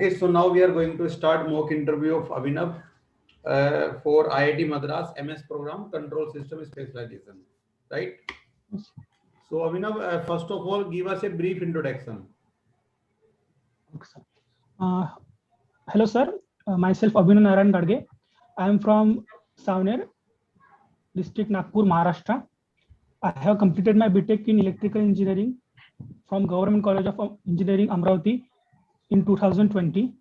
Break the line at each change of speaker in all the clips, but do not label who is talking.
Okay, so now we are going to start mock interview of Abhinav for IIT Madras MS program Control System Specialization, right? So Abhinav, first of all, give us a brief introduction.
Okay, sir. Hello, sir. Myself Abhinav Narayan Gadge. I am from Savner district, Nagpur, Maharashtra. I have completed my BTech in Electrical Engineering from Government College of Engineering, Amravati in 2020.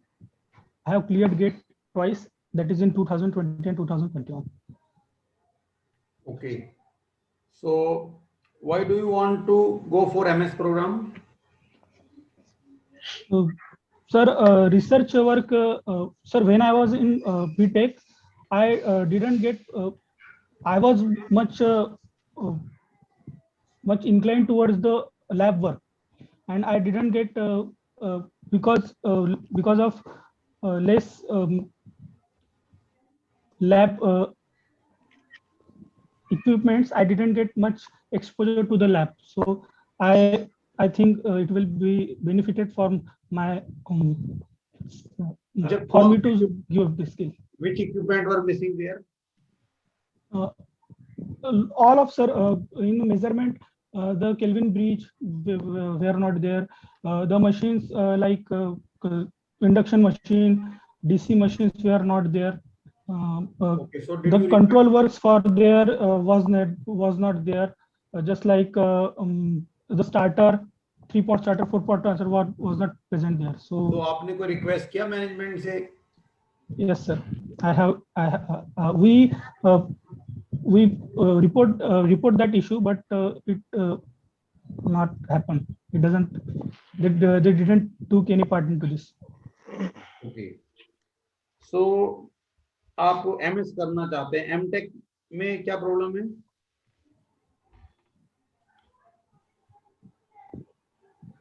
I have cleared GATE twice, that is in 2020 and 2021.
Okay. So why do you want to go for MS program?
Sir, research work, sir, when I was in BTech, I didn't get, I was uh, much inclined towards the lab work, and I didn't get uh, because of less lab equipments. I didn't get much exposure to the lab, so I think it will be benefited from my for me to give this skill.
Which equipment were missing there?
Uh, all of, sir, in measurement, the Kelvin bridge were not there. The machines like induction machine, DC machines were not there.
Okay, so did
The
you
control works for there was not there. Just like the starter, 3-pot starter, 4-pot transfer was not present there.
तो
So
आपने कोई request किया management से?
yes, sir. We report that issue, but it not happen. It doesn't. They didn't took any part into this.
Okay. So आप MS करना चाहते हैं, MTech में क्या प्रॉब्लम है?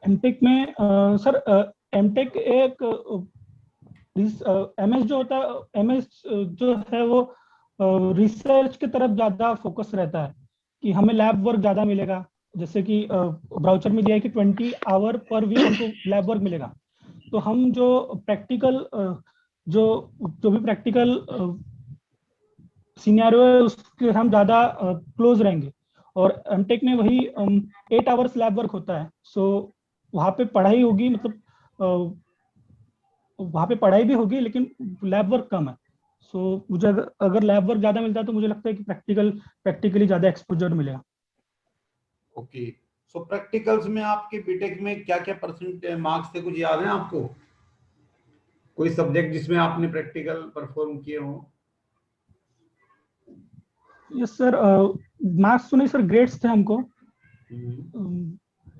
MTech में सर MTech एक MS जो होता है, MS जो है वो रिसर्च की तरफ ज्यादा फोकस रहता है कि हमें लैब वर्क ज्यादा मिलेगा. जैसे कि ब्राउचर में दिया है कि 20 आवर पर वीक हमको लैब वर्क मिलेगा. तो हम जो प्रैक्टिकल जो भी प्रैक्टिकल सिनेरियो है उसके हम ज्यादा क्लोज रहेंगे. और एमटेक में वही 8 आवर्स लैब वर्क होता है. सो वहाँ पे पढ़ाई होगी, मतलब वहाँ पे पढ़ाई भी होगी लेकिन लैब वर्क कम है. सो मुझे अगर लैब वर्क ज्यादा मिलता है तो मुझे लगता है कि प्रैक्टिकली ज्यादा एक्सपोजर मिलेगा.
ओके. सो प्रैक्टिकल्स में आपके बीटेक में क्या क्या परसेंट मार्क्स थे, कुछ याद है आपको? कोई सब्जेक्ट जिसमें आपने प्रैक्टिकल परफॉर्म किए हो?
यस सर, मार्क्स तो नहीं सर, ग्रेड्स थे हमको.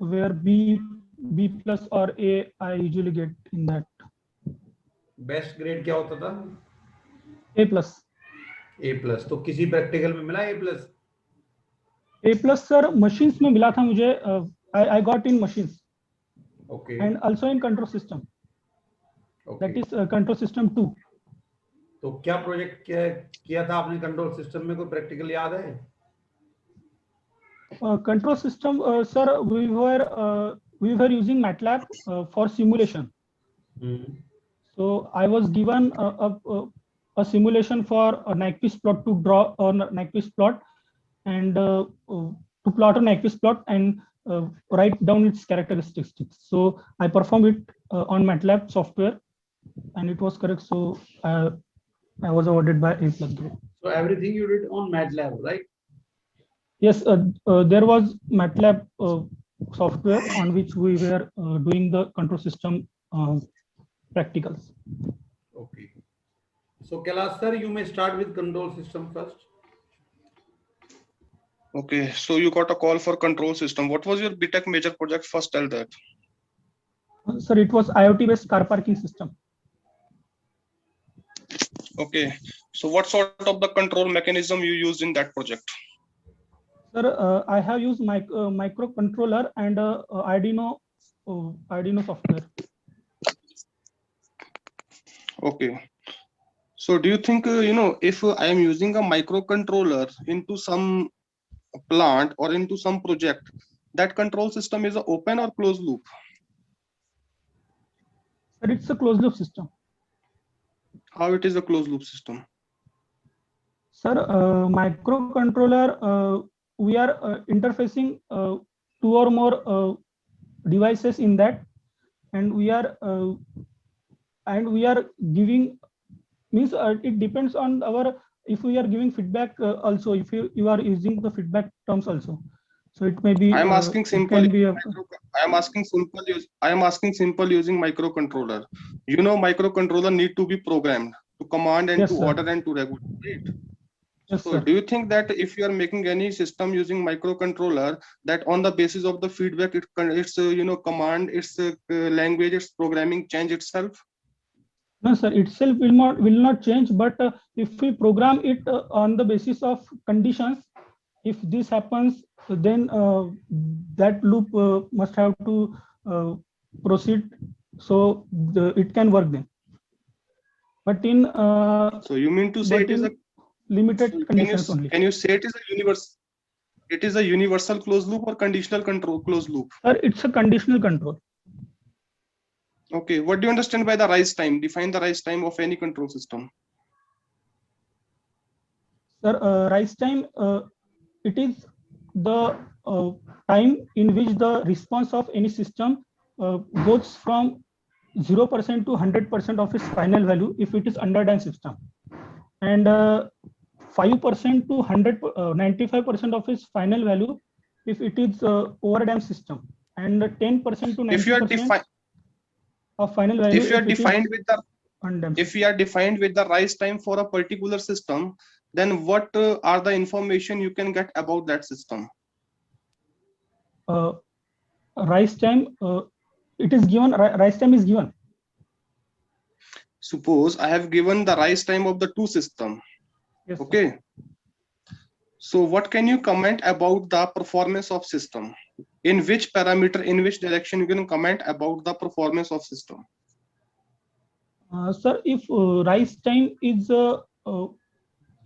वेयर बी प्लस और A I usually get in that.
Best grade क्या होता था?
A plus.
A plus. तो किसी प्रैक्टिकल में मिला A plus?
A plus sir machines में मिला था मुझे. I got in machines.
Okay.
And also in control system, that is control system 2.
तो क्या प्रोजेक्ट किया था आपने कंट्रोल सिस्टम में? कोई प्रैक्टिकल याद है?
Control system, sir, we were using MATLAB for simulation. So I was given a simulation for a Nyquist plot to draw on Nyquist plot, and to plot a Nyquist plot and write down its characteristics. So I performed it on MATLAB software, and it was correct. So I was awarded by A+ grade.
So everything you did on MATLAB, right?
Yes, there was MATLAB software on which we were doing the control system practicals.
Okay. So Kailash sir, you may start with control system first.
Okay, so you got a call for control system. What was your BTech major project? First tell that.
Sir, it was IoT based car parking system.
Okay, so what sort of the control mechanism you used in that project?
Sir, I have used microcontroller and Arduino software.
Okay, so do you think if I am using a microcontroller into some plant or into some project, that control system is a open or closed loop?
But it's a closed loop system.
How it is a closed loop system?
Sir, microcontroller, we are interfacing 2 or more devices in that, and we are giving, means it depends on our, if we are giving feedback also, if you are using the feedback terms also, so it may be.
I am asking simple. I am asking simple using microcontroller. You know, microcontroller need to be programmed to command and
Yes,
to
sir.
order and to regulate. Right?
Yes,
So
sir.
do you think that if you are making any system using microcontroller, that on the basis of the feedback, it's command, its language, its programming change itself?
No, sir, itself will not change, but if we program it on the basis of conditions, if this happens, then that loop must have to proceed, so it can work then. But in
So you mean to say it is a
limited conditions only.
Can you say it is a universal? It is a universal closed loop or conditional control closed loop?
Sir, it's a conditional control.
Okay, what do you understand by the rise time? Define the rise time of any control system.
Sir, rise time, it is the time in which the response of any system goes from 0% to 100% of its final value if it is underdamped system, and 5% to 95% of its final value if it is overdamped system, and 10% to 90% of final value
if you are defined with the
undamped.
If we are defined with the rise time for a particular system, then what are the information you can get about that system?
Rise time, it is given, rise time is given.
Suppose I have given the rise time of the two system.
Yes,
okay, sir. So what can you comment about the performance of system? In which parameter, in which direction you can comment about the performance of system?
Sir, if rise time is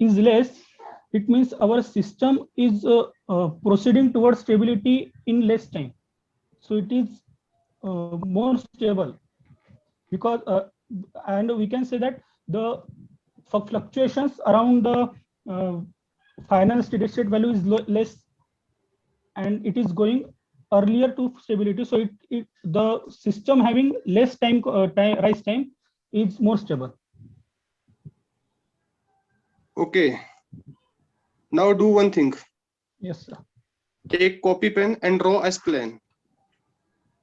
less, it means our system is proceeding towards stability in less time. So it is more stable, because and we can say that the fluctuations around the final steady state value is less, and it is going earlier to stability. So the system having less time rise time is more stable.
Okay. Now do one thing.
Yes, sir.
Take copy pen and draw S-plane.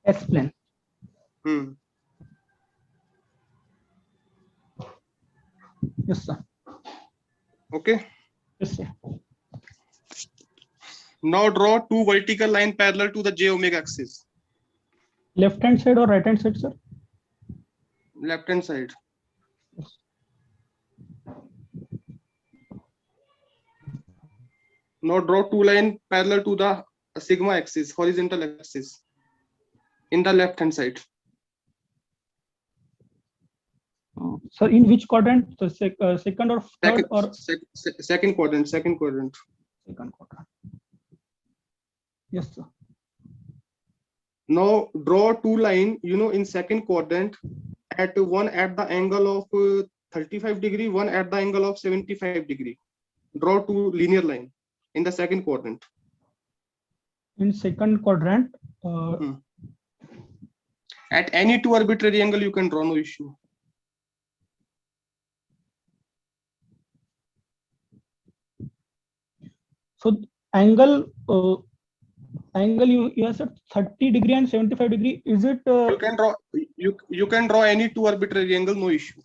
S-plane. Yes, sir.
Okay.
Yes, sir.
Now draw two vertical line parallel to the j omega axis.
Left hand side or right hand side, sir?
Left hand side.
Yes.
Now draw two line parallel to the sigma axis, horizontal axis, in the left hand side.
So in which quadrant? So second or third or
second quadrant? Second quadrant.
Second quadrant. Yes, sir.
Now draw two line, in second quadrant, one at the angle of 35 degree, one at the angle of 75 degree. Draw two linear line in the second quadrant.
In second quadrant.
At any two arbitrary angle you can draw, no issue.
So angle you have said 30 degree and 75 degree. Is it?
You can draw any two arbitrary angle, no issue.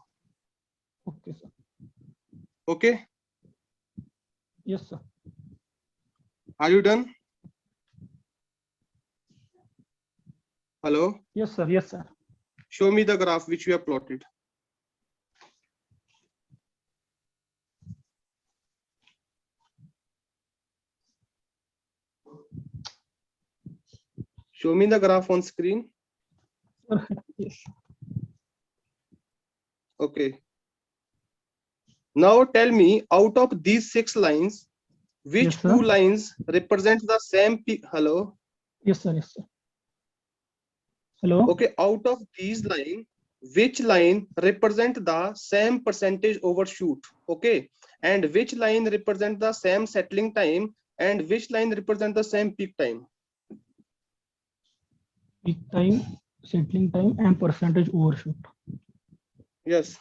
Okay, sir.
Okay.
Yes, sir.
Are you done? Hello.
Yes, sir. Yes, sir.
Show me the graph which you have plotted. Show me the graph on screen.
Yes.
Okay. Now tell me, out of these 6 lines, which
Yes,
two lines represent the same Hello?
Yes, sir. Yes, sir. Hello.
Okay, out of these lines, which line represent the same percentage overshoot, okay, and which line represent the same settling time, and which line represent the same peak time.
Peak time, settling time, and percentage overshoot.
Yes.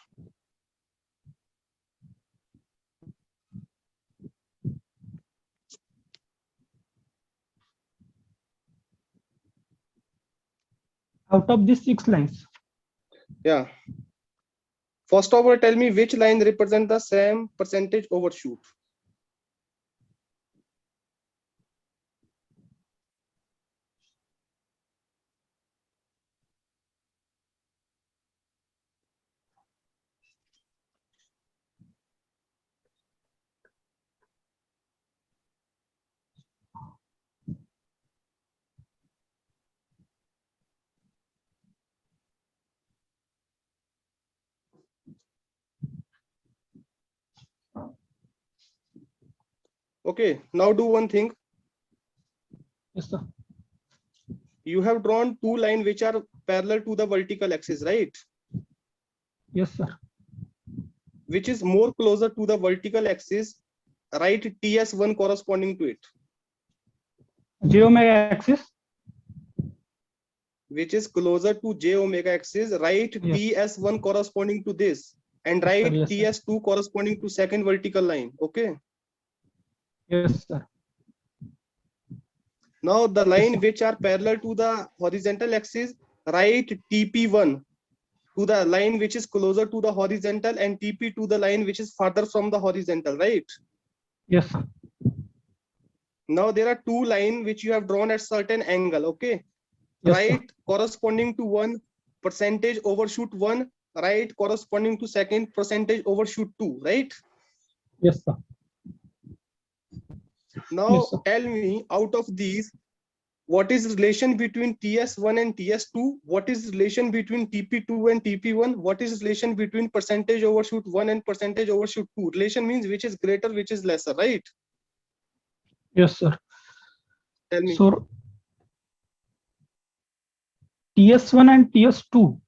Out of these 6 lines,
Yeah. First of all, tell me which line represent the same percentage overshoot. Okay, now do one thing.
yes sir.
You have drawn 2 lines which are parallel to the vertical axis, right?
Yes sir.
Which is more closer to the vertical axis, write TS1 corresponding to it.
J omega axis.
Which is closer to J omega axis, write
Yes.
TS1 corresponding to this, and
Yes, sir,
write
yes, sir.
TS2 corresponding to second vertical line. Okay.
Yes sir.
Now the line
sir.
which are parallel to the horizontal axis, write TP1 to the line which is closer to the horizontal, and TP to the line which is farther from the horizontal, right?
Yes sir.
Now there are 2 lines which you have drawn at certain angle. Okay.
Yes,
Right corresponding to one percentage overshoot 1, right corresponding to second percentage overshoot 2, right?
Yes sir.
Now
Yes, sir.
tell me, out of these, what is relation between TS1 and TS2? What is relation between TP2 and TP1? What is relation between percentage overshoot 1 and percentage overshoot 2? Relation means which is greater, which is lesser, right?
Yes sir.
Tell me.
So TS1 and TS2.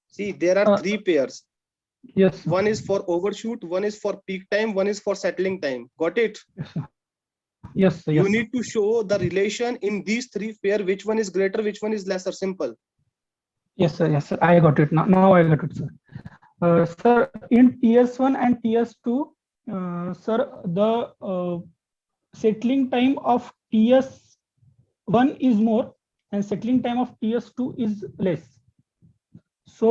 See, there are 3 pairs.
Yes sir.
One is for overshoot, one is for peak time, one is for settling time. Got it?
Yes sir. Yes sir.
You
Yes,
need to show the relation in these 3 pair, which one is greater, which one is lesser. Simple.
yes sir. Yes sir. I got it now. Now I got it, sir. Sir, in TS1 and TS2, sir, the settling time of TS1 is more and settling time of TS2 is less. So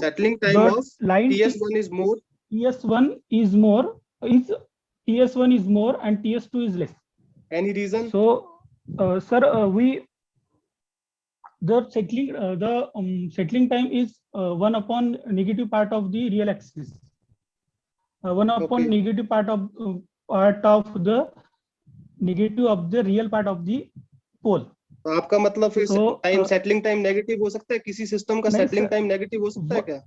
Settling time
the
of
line
TS1 is more.
TS1 is more, TS1 is more and TS2 is less.
Any reason?
So sir, the settling time is 1 upon negative part of the real axis, 1 upon
Okay.
negative part of the negative of the real part of the pole.
तो आपका मतलब फिर
So,
time settling time negative हो सकता है, किसी system का
नहीं
सेटलिंग
sir,
टाइम नेगेटिव हो सकता है क्या?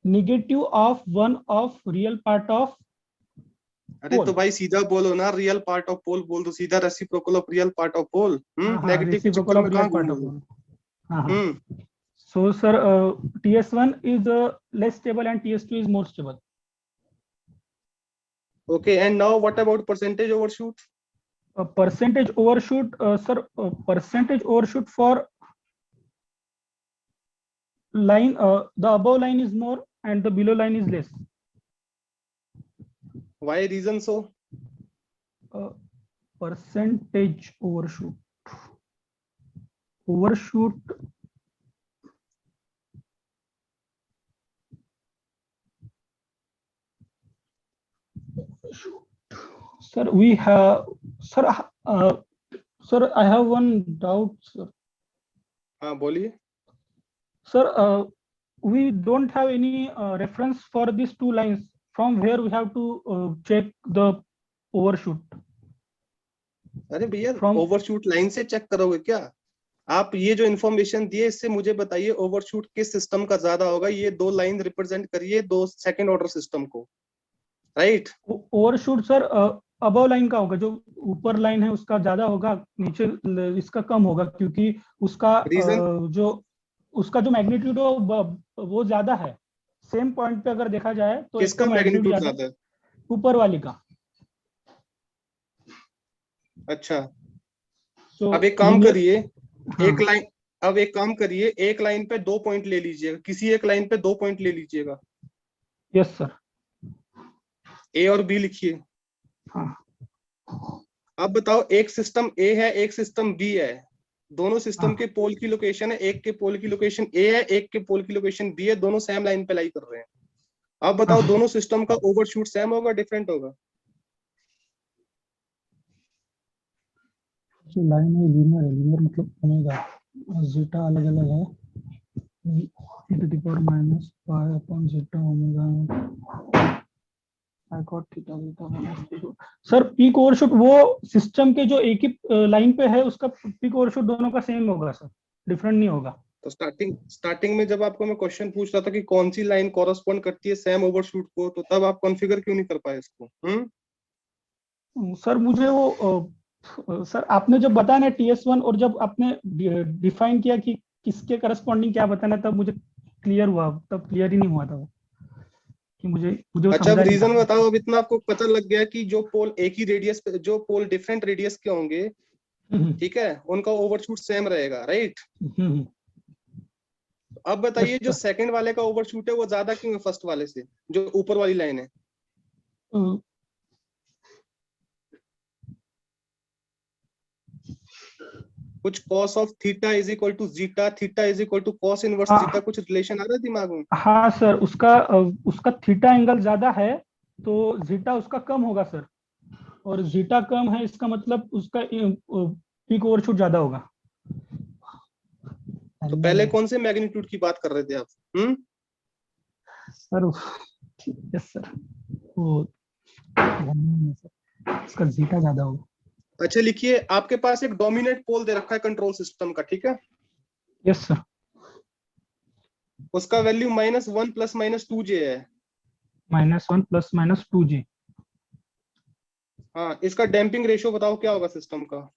negative of 1 of real part of
अरे
pole.
तो भाई सीधा बोलो ना, रियल पार्ट ऑफ पोल बोल दो सीधा, reciprocal of real part of pole. Negative के
reciprocal
चक्कर
of
में
real
कहाँ
part of
घूमोगे?
pole. So sir, TS1 is less stable and TS2 is more stable.
Okay, and now what about percentage overshoot?
Percentage overshoot, sir, percentage overshoot for line, the above line is more and the below line is less.
Why reason so?
Percentage overshoot. Sir, we have, sir, sir, I have one doubt, sir.
हाँ बोलिए।
Sir, we don't have any reference for these 2 lines from where we have to check the overshoot.
अरे भैया
From-
overshoot line से check करोगे क्या? आप ये जो इन्फॉर्मेशन दिए इससे मुझे बताइए ओवरशूट किस सिस्टम का ज्यादा होगा। ये 2 लाइन रिप्रेजेंट करिए 2 सेकंड ऑर्डर सिस्टम को, right?
Overshoot sir above line का होगा, जो ऊपर लाइन है उसका ज्यादा होगा, नीचे इसका कम होगा, क्योंकि उसका
Reason?
जो उसका जो मैग्नीट्यूड वो ज्यादा है, सेम पॉइंट पे अगर देखा जाए तो एक
किसका
का मैग्नीट्यूड
मैग्नीट्यूड
ज्यादा
ज्यादा है?
ऊपर वाली का।
अच्छा,
तो
अब एक काम
linear-
करिए,
हाँ,
एक लाइन अब एक काम करिए, एक लाइन पे 2 पॉइंट ले लीजिएगा, किसी एक लाइन पे 2 पॉइंट ले लीजिएगा,
यस सर।
ए और बी लिखिए।
हाँ
अब बताओ, एक सिस्टम ए है, एक सिस्टम बी है, दोनों सिस्टम
हाँ
के पोल की लोकेशन है, एक के पोल की लोकेशन ए है, एक के पोल की लोकेशन बी है, दोनों सेम लाइन पे लाई कर रहे हैं। अब बताओ,
हाँ।
दोनों सिस्टम का ओवरशूट सेम होगा, डिफरेंट होगा?
जो लाइन है लीनियर है, लीनियर मतलब ओमेगा, जीटा अलग अलग है, e to the power minus pi upon zeta omega I cot theta zeta minus। Sir peak overshoot वो सिस्टम के जो एक ही लाइन पे है उसका पीक ओवरशूट दोनों का सेम होगा सर, डिफरेंट नहीं होगा।
तो स्टार्टिंग में जब आपको मैं क्वेश्चन पूछ रहा था कि कौन सी लाइन कॉरस्पॉन्ड करती है सेम ओवरशूट को, तो तब आप कॉन्फ़िगर क्यों नहीं कर पाए इसको?
सर मुझे वो सर आपने जब बताया ना TS1 और जब आपने डिफाइन किया कि किसके करस्पॉन्डिंग क्या बताना, तब मुझे क्लियर हुआ, तब क्लियर ही नहीं हुआ था वो, कि मुझे वो
अच्छा, अब
समझा नहीं
रीजन
था।
बताओ। अब इतना आपको पता लग गया कि जो पोल एक ही रेडियस पे, जो पोल डिफरेंट रेडियस के होंगे,
हम्म,
ठीक है, उनका ओवरशूट सेम रहेगा, राइट?
हम्म,
अब बताइए, जो सेकंड वाले का ओवरशूट है वो ज्यादा क्यों है फर्स्ट वाले से, जो ऊपर वाली लाइन है? कुछ cos of theta is equal to zeta, theta is equal to cos inverse
हाँ
जीटा, कुछ रिलेशन आ रहा है दिमाग में?
हाँ सर, उसका थीटा एंगल ज्यादा है तो जीटा उसका कम होगा सर, और जीटा कम है इसका मतलब उसका पीक ओवरशूट ज्यादा होगा।
तो पहले कौन से मैग्नीट्यूड की बात कर रहे थे आप?
सर यस सर, वो इसका जीटा ज्यादा होगा।
अच्छा, लिखिए, आपके पास एक डोमिनेट पोल दे रखा है कंट्रोल सिस्टम का, ठीक है?
Yes sir.
उसका वैल्यू -1 + -2j है।
-1 + -2j।
हाँ, इसका डैम्पिंग रेशियो बताओ क्या होगा सिस्टम का?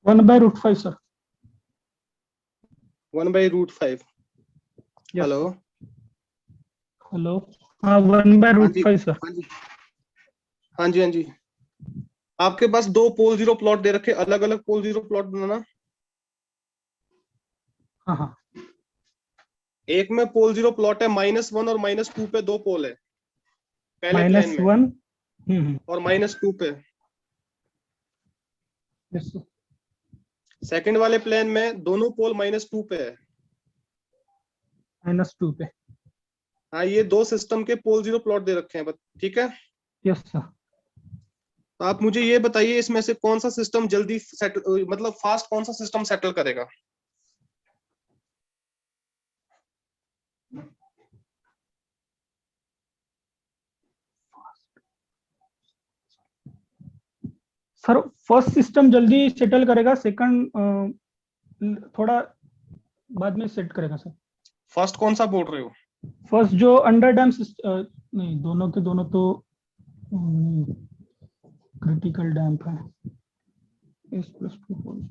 One by root five sir.
1/√5।
Yes
hello?
Hello. हाँ 1/√5
हाँ जी,
सर।
हाँ जी, हाँ जी, हाँ जी। आपके पास दो पोल जीरो प्लॉट दे रखे, अलग अलग पोल जीरो प्लॉट बनाना।
हाँ हाँ
एक में पोल जीरो प्लॉट है -1 और -2 पे दो पोल है, पहले प्लेन में,
-1
और -2 पे।
Yes sir.
सेकंड वाले प्लेन में दोनों पोल -2 पे है।
-2 पे।
हाँ, ये दो सिस्टम के पोल जीरो प्लॉट दे रखे हैं, ठीक है?
Yes sir.
तो आप मुझे ये बताइए, इसमें से कौन सा सिस्टम जल्दी सेटल, मतलब फास्ट कौन सा सिस्टम सेटल करेगा?
सर फर्स्ट सिस्टम जल्दी सेटल करेगा, सेकंड थोड़ा बाद में सेट करेगा सर।
फर्स्ट कौन सा बोल रहे हो?
फर्स्ट जो अंडर डैम नहीं, दोनों के दोनों तो क्रिटिकल डैम्प है। S+2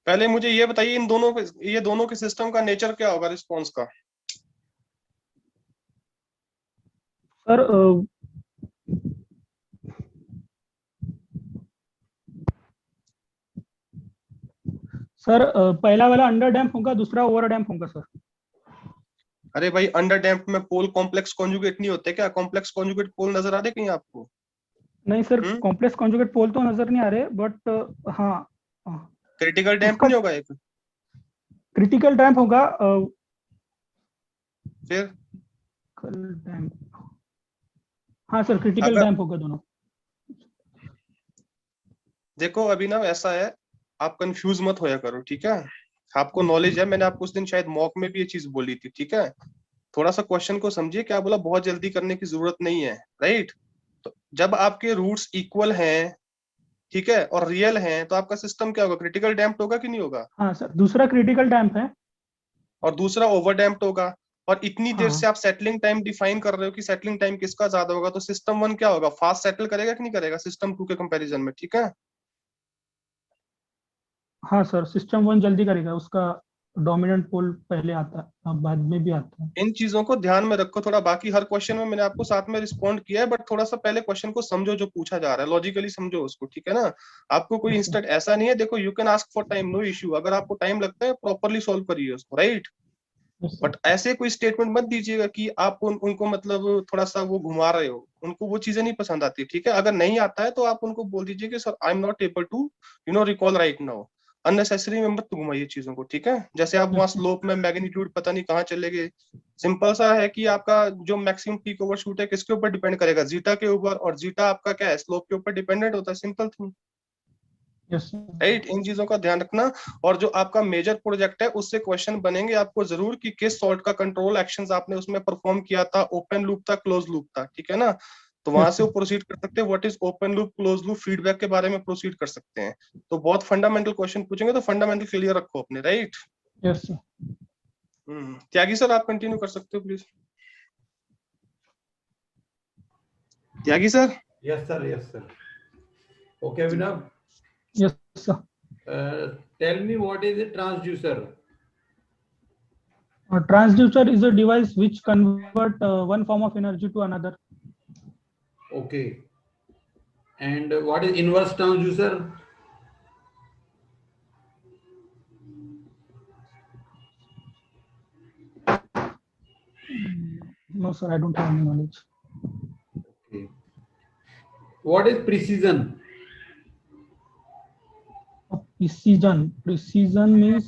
पहले मुझे ये बताइए, ये दोनों के सिस्टम का नेचर क्या होगा रिस्पॉन्स का?
सर पहला वाला अंडर डैम्प होगा, दूसरा ओवर डैम्प होगा सर।
अरे भाई, अंडर डैम्प में पोल कॉम्प्लेक्स कॉन्जुगेट नहीं होते क्या? कॉम्प्लेक्स कॉन्जुगेट पोल नजर आ रहे कहीं आपको?
नहीं सर, कॉम्प्लेक्स कॉन्जुगेट पोल तो नजर नहीं आ रहे, बट हाँ
क्रिटिकल डैम्प
उसका
नहीं होगा एक?
क्रिटिकल डैम्प होगा
फिर
डैम्प, हाँ सर क्रिटिकल
अगर
डैम्प होगा दोनों।
देखो अभी ना ऐसा है, आप कंफ्यूज मत होया करो, ठीक है। आपको नॉलेज है, मैंने आपको उस दिन शायद मॉक में भी ये चीज बोली थी, ठीक है। थोड़ा सा क्वेश्चन को समझिए, क्या बोला, बहुत जल्दी करने की जरूरत नहीं है, राइट। तो जब आपके रूट्स इक्वल हैं, ठीक है, और रियल हैं, तो आपका सिस्टम क्या होगा, क्रिटिकल डैम्प्ड होगा कि नहीं होगा।
हाँ सर, दूसरा क्रिटिकल डैम्प है।
और दूसरा ओवर डैम्प्ड होगा। और इतनी देर
हाँ
से आप सेटलिंग टाइम डिफाइन कर रहे हो कि सेटलिंग टाइम किसका ज्यादा होगा, तो सिस्टम वन क्या होगा, फास्ट सेटल करेगा कि नहीं करेगा सिस्टम टू के कंपैरिजन में, ठीक है।
हाँ सर, सिस्टम 1 जल्दी करेगा, उसका डोमिनेंट पोल पहले आता है, अब बाद में भी आता है।
इन चीजों को ध्यान में रखो थोड़ा। बाकी हर क्वेश्चन में मैंने आपको साथ में रिस्पॉन्ड किया है, बट थोड़ा सा पहले क्वेश्चन को समझो जो पूछा जा रहा है, लॉजिकली समझो उसको, ठीक है ना। आपको कोई
Yes, sir.
इंस्टेंट ऐसा नहीं है, देखो you can ask for time, no issue, अगर आपको टाइम लगता है प्रॉपरली सॉल्व करिए उसको, राइट।
Yes, sir.
बट ऐसे कोई स्टेटमेंट मत दीजिएगा कि आप उनको मतलब थोड़ा सा वो घुमा रहे हो, उनको वो चीजें नहीं पसंद आती, ठीक है। अगर नहीं आता है तो आप उनको बोल दीजिए कि sir I am not able to recall right now. Unnecessary में मत घुमाइए चीजों को, ठीक है। जैसे आप वहां
Yes, sir.
स्लोप में मैग्नीट्यूड पता नहीं कहाँ चले गए। सिंपल सा है कि आपका जो मैक्सिमम पीक ओवर शूट है किसके ऊपर डिपेंड करेगा, जीटा के ऊपर, और जीटा आपका क्या है, स्लोप के ऊपर डिपेंडेंट होता है, simple thing,
Yes, sir.
Right. इन चीजों का ध्यान रखना। और जो आपका मेजर प्रोजेक्ट है उससे क्वेश्चन बनेंगे आपको जरूर कि किस सॉर्ट का कंट्रोल एक्शंस आपने उसमें परफॉर्म किया था, ओपन लूप था, क्लोज लूप था, ठीक है ना। तो वहां
Yes,
से
sir.
वो प्रोसीड कर सकते हैं, what is open loop, close loop, feedback के बारे में प्रोसीड कर सकते हैं। तो बहुत फंडामेंटल क्वेश्चन पूछेंगे, तो फंडामेंटल क्लियर रखो अपने, राइट।
Yes, sir.
त्यागी सर आप कंटिन्यू कर सकते हो please. Tyagi sir.
Yes, sir. Yes, sir. Okay, Abhinav.
Yes, sir.
Tell me what is a transducer?
A transducer is a device which convert one form of energy to another.
Okay. And what is inverse transducer?
No, sir, I don't have any knowledge.
Okay. What is precision?
Precision means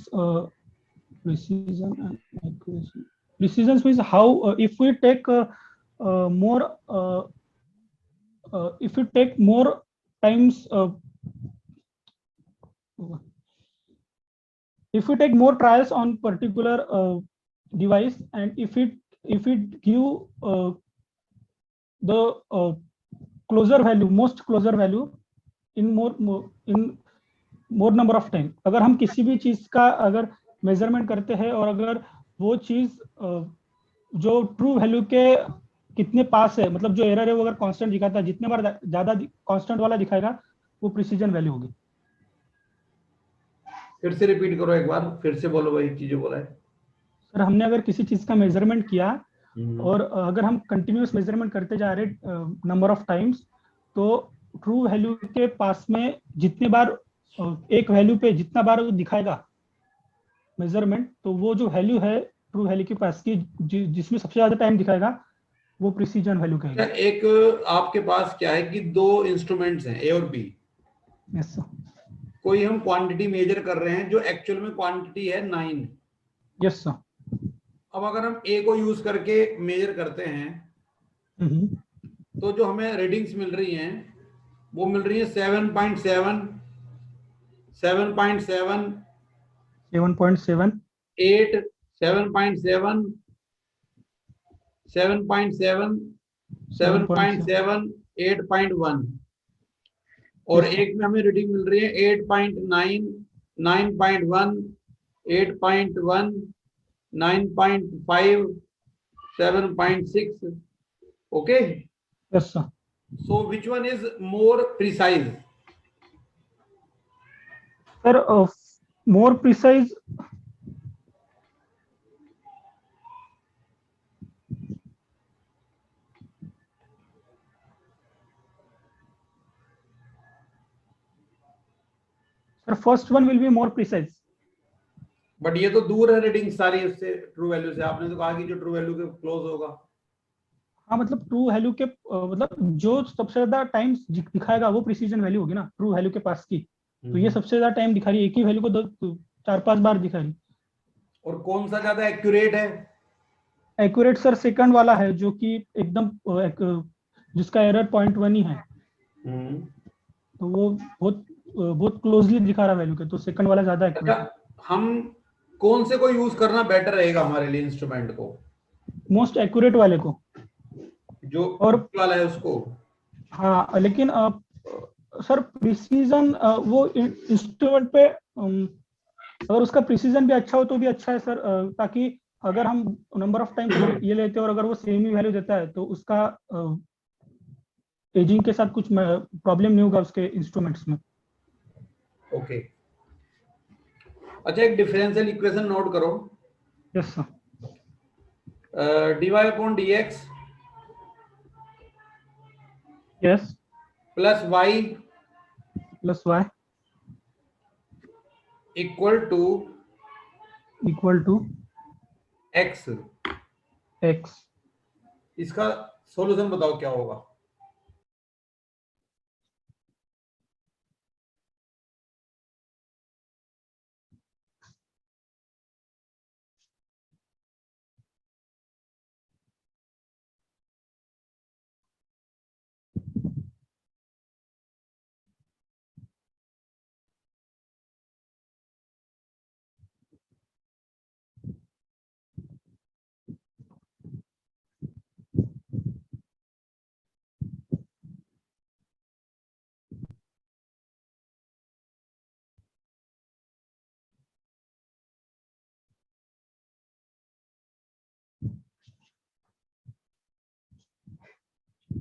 precision and accuracy. Precision means how if we take more times if we take more trials on particular device, and if it give the closer value, most closer value in more number of time, अगर हम किसी भी चीज का अगर measurement करते हैं और अगर वो चीज जो ट्रू वैल्यू के कितने पास है, मतलब जो एरर है वो अगर कांस्टेंट दिखाता है, जितने बार ज्यादा कांस्टेंट वाला दिखाएगा वो प्रिसीजन वैल्यू होगी।
फिर से रिपीट करो एक बार, फिर से बोलो वही चीजें बोला है।
सर हमने अगर किसी चीज का मेजरमेंट किया और अगर हम कंटिन्यूअस मेजरमेंट करते जा रहे नंबर ऑफ टाइम्स, तो ट्रू वैल्यू के पास में जितने बार एक वैल्यू पे जितना बार वो दिखाएगा मेजरमेंट, तो वो जो वैल्यू है ट्रू वैल्यू के पास की जिसमें सबसे ज्यादा टाइम दिखाएगा वो प्रिसीजन वैल्यू कहेगा।
एक आपके पास क्या है कि दो इंस्ट्रूमेंट्स हैं, ए और बी।
Yes sir.
कोई हम क्वांटिटी मेजर कर रहे हैं जो एक्चुअल में क्वांटिटी है 9।
Yes sir.
अब अगर हम ए को यूज करके मेजर करते हैं तो जो हमें रीडिंग्स मिल रही हैं वो मिल रही है 7.7, 7.7,
7.7,
8, 7.7, 7.7, 7.7, 8.1, और एक में हमें रीडिंग मिल रही है 8.9, 9.1, 8.1, 9.5, 7.6. Okay.
Yes sir.
So which one is more precise?
Sir, more precise. Sir, first one will be more precise.
But ये तो दूर है रीडिंग सारी उससे, ट्रू वैल्यू से। आपने तो कहा कि जो ट्रू वैल्यू के क्लोज होगा।
हाँ मतलब ट्रू वैल्यू के मतलब जो सबसे ज्यादा टाइम दिखाएगा वो प्रिसीजन वैल्यू होगी ना, ट्रू वैल्यू के पास की। तो ये सबसे ज्यादा टाइम दिखा रही है, एक ही वैल्यू को 4-5 बार दिखा रही।
और कौन सा ज्यादा एक्यूरेट है?
एक्यूरेट सर सेकंड वाला है, जो कि एकदम जिसका एरर 0.1 ही है, तो वो बहुत बहुत क्लोजली दिखा रहा वैल्यू के, तो सेकंड वाला ज्यादा
अच्छा,
एक्यूरेट है।
हम कौन से को यूज करना बेटर रहेगा हमारे लिए इंस्ट्रूमेंट को?
मोस्ट एक्यूरेट वाले को।
जो
और
वाला है उसको?
हाँ, लेकिन सर प्रिसीजन वो इंस्ट्रूमेंट पे अगर उसका प्रिसीजन भी अच्छा हो तो भी अच्छा है सर, ताकि अगर हम नंबर ऑफ टाइम्स ये लेते हैं और अगर वो सेम ही वैल्यू देता है तो उसका एजिंग के साथ कुछ प्रॉब्लम नहीं होगा उसके इंस्ट्रूमेंट्स में।
ओके। अच्छा, एक डिफरेंशियल इक्वेशन नोट करो।
Yes sir.
dy upon dx
yes.
Plus y
plus y
equal to
equal to
x।
X.
इसका सॉल्यूशन बताओ क्या होगा?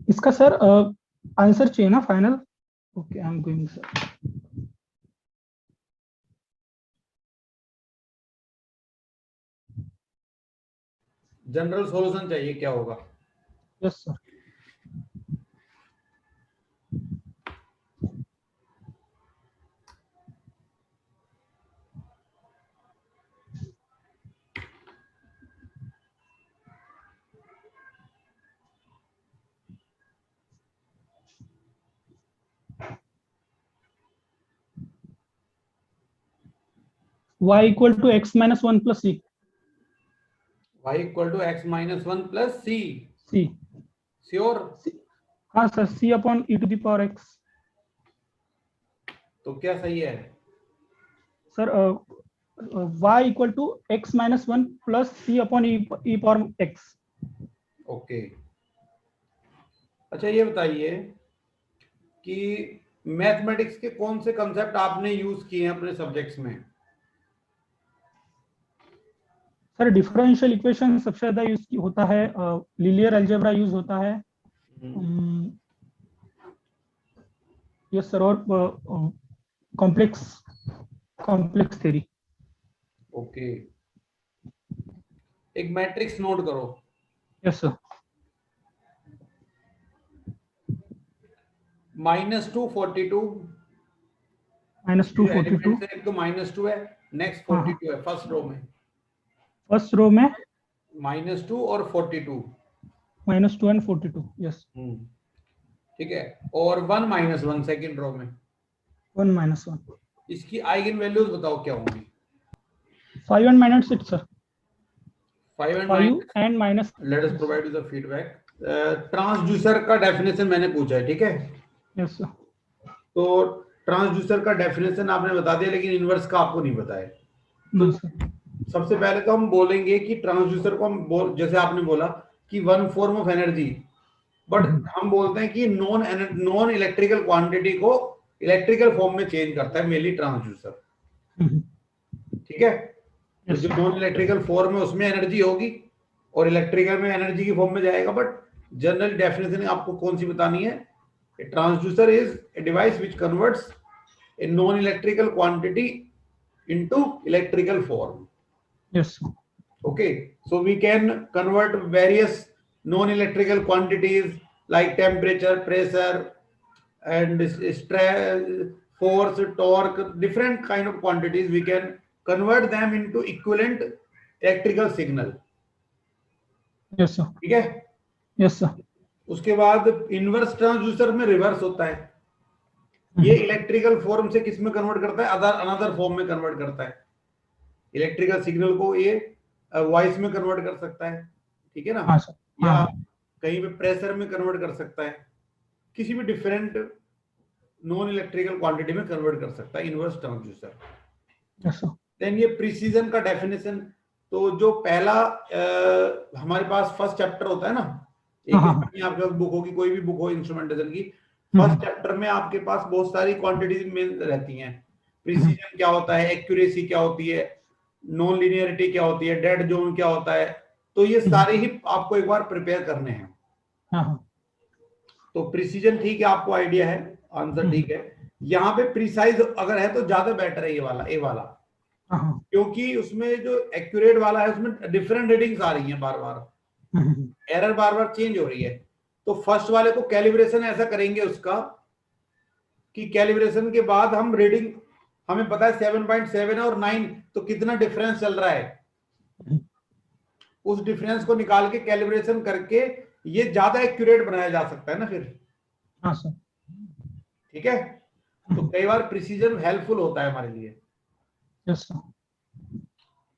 इसका सर आंसर चाहिए ना final? Okay, I am going sir.
General solution चाहिए, क्या होगा?
Yes sir. y equal to x minus one plus c.
y equal to x minus one plus c.
C.
Sure?
हाँ sir, c upon E to the power x.
तो क्या सही है?
Sir y equal to x minus one plus c upon e power x.
Okay. अच्छा, ये बताइए कि mathematics के कौन से कंसेप्ट आपने यूज किए हैं अपने सब्जेक्ट्स में?
सर डिफरेंशियल इक्वेशन सबसे ज्यादा यूज होता है, लीनियर अलजेब्रा यूज होता है। यस सर, और कॉम्प्लेक्स कॉम्प्लेक्स थ्योरी।
ओके। एक मैट्रिक्स नोट करो।
Yes sir.
-242।
-242।
एक तो -2 है, नेक्स्ट
हाँ
42 है फर्स्ट रो में।
फर्स्ट रो में
-2 और 42।
-2 एंड 42। यस।
ठीक है। और 1 - 1 सेकंड रो में।
1 - 1।
इसकी आइगन वैल्यूज बताओ क्या होंगी?
5 and -6 sir.
5 and
5 and minus।
Let us provide you the feedback. Transducer का डेफिनेशन मैंने पूछा है, ठीक है?
Yes sir.
तो ट्रांसड्यूसर का डेफिनेशन आपने बता दिया, लेकिन इनवर्स का आपको नहीं बताया। तो सबसे पहले तो हम बोलेंगे कि ट्रांसड्यूसर को हम जैसे आपने बोला कि one form of energy, but हम बोलते हैं कि नॉन इलेक्ट्रिकल क्वांटिटी को इलेक्ट्रिकल फॉर्म में चेंज करता है मेनली ट्रांसड्यूसर। ठीक है? तो जो नॉन इलेक्ट्रिकल फॉर्म है उसमें एनर्जी होगी और इलेक्ट्रिकल में एनर्जी की फॉर्म में जाएगा। बट जनरल डेफिनेशन आपको कौन सी बतानी है? A transducer is a device which converts a non-electrical quantity into electrical form.
Yes.
Okay, so we can convert various non-electrical quantities like temperature, pressure, and stress, force, torque, different kind of quantities. We can convert them into equivalent electrical signal.
Yes sir.
ठीक है?
Yes sir.
उसके बाद inverse transducer में reverse होता है। ये electrical form से किस में कन्वर्ट करता है? अनदर फॉर्म में कन्वर्ट करता है। इलेक्ट्रिकल सिग्नल को ये वॉइस में कन्वर्ट कर सकता है, ठीक है ना,
हाँ सर,
या
हाँ
कहीं पे प्रेशर में कन्वर्ट कर सकता है, किसी भी डिफरेंट नॉन इलेक्ट्रिकल क्वांटिटी में कन्वर्ट कर सकता है inverse transducer.
Yes sir,
then ये प्रिसीजन का डेफिनेशन, तो जो पहला हमारे पास फर्स्ट चैप्टर होता है ना, एक
हाँ,
आपके पास बुक होगी, कोई भी बुक हो इंस्ट्रूमेंटेशन की, फर्स्ट चैप्टर में आपके पास बहुत सारी क्वांटिटीज में रहती हैं। प्रिसीजन क्या होता है, एक्यूरेसी क्या होती है, नॉन लीनियरिटी क्या होती है, डेड जोन क्या होता है, तो ये सारे ही आपको एक बार प्रिपेयर करने हैं।
हाँ
तो प्रिसीजन ठीक है, आपको आइडिया है, आंसर ठीक है। यहाँ पे प्रिसाइज अगर है तो ज्यादा बेटर है ये वाला, ए वाला,
हाँ,
क्योंकि उसमें जो एक्यूरेट वाला है उसमें डिफरेंट रीडिंग्स आ रही हैं बार बार, एरर बार बार चेंज हो रही है। तो फर्स्ट वाले को कैलिब्रेशन ऐसा करेंगे उसका कि कैलिब्रेशन के बाद हम रीडिंग, हमें पता है 7.7 है और 9, तो कितना डिफरेंस चल रहा है, उस डिफरेंस को निकाल के कैलिब्रेशन करके ये ज्यादा एक्यूरेट बनाया जा सकता है ना फिर।
हाँ सर,
ठीक है, तो कई बार प्रिसीजन हेल्पफुल होता है हमारे लिए।
Yes sir,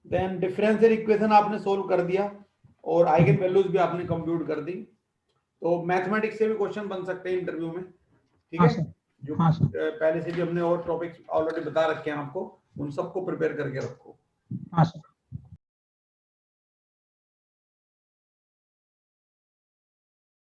then differential equation आपने सोल्व कर दिया और आइगन वैल्यूज भी आपने कंप्यूट कर दी। तो मैथमेटिक्स से भी क्वेश्चन बन सकते हैं इंटरव्यू में, ठीक
हाँ
है,
सर,
जो
हाँ सर,
पहले से भी हमने और टॉपिक्स ऑलरेडी बता रखे हैं आपको, उन सबको प्रिपेयर करके रखो।
हाँ सर।